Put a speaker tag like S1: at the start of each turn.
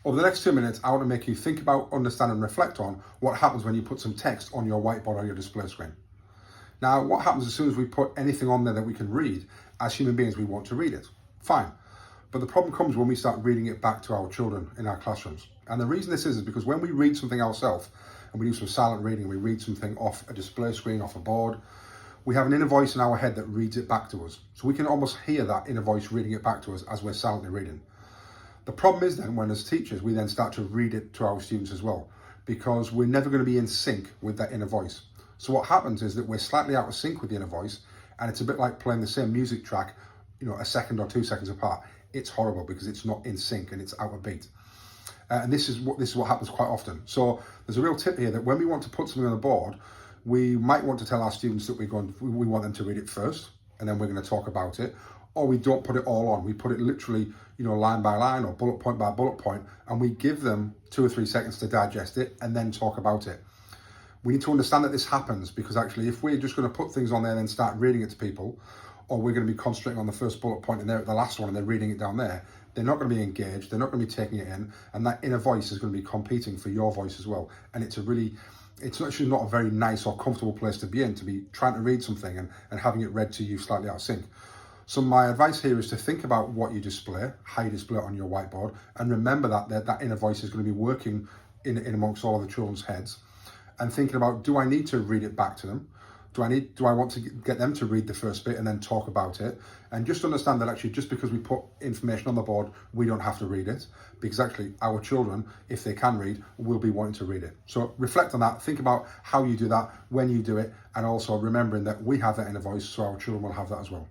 S1: Over the next 2 minutes, I want to make you think about, understand and reflect on what happens when you put some text on your whiteboard or your display screen. Now, what happens as soon as we put anything on there that we can read? As human beings, we want to read it. Fine. But the problem comes when we start reading it back to our children in our classrooms. And the reason this is because when we read something ourselves, and we do some silent reading, we read something off a display screen, off a board, we have an inner voice in our head that reads it back to us. So we can almost hear that inner voice reading it back to us as we're silently reading. The problem is then when as teachers, we then start to read it to our students as well, because we're never going to be in sync with that inner voice. So what happens is that we're slightly out of sync with the inner voice, and it's a bit like playing the same music track, a second or 2 seconds apart. It's horrible because it's not in sync and it's out of beat. And this is what happens quite often. So there's a real tip here that when we want to put something on the board, we might want to tell our students that we want them to read it first, and then we're going to talk about it. Or we don't put it all on. We put it literally, line by line or bullet point by bullet point, and we give them 2 or 3 seconds to digest it and then talk about it. We need to understand that this happens because actually if we're just going to put things on there and then start reading it to people, or we're going to be concentrating on the first bullet point and they're at the last one and they're reading it down there, they're not going to be engaged, they're not going to be taking it in, and that inner voice is going to be competing for your voice as well. And it's actually not a very nice or comfortable place to be trying to read something and having it read to you slightly out of sync. So my advice here is to think about what you display, how you display it on your whiteboard, and remember that inner voice is going to be working in amongst all of the children's heads, and thinking about, do I need to read it back to them? Do I want to get them to read the first bit and then talk about it? And just understand that actually just because we put information on the board, we don't have to read it, because actually our children, if they can read, will be wanting to read it. So reflect on that, think about how you do that, when you do it, and also remembering that we have that inner voice, so our children will have that as well.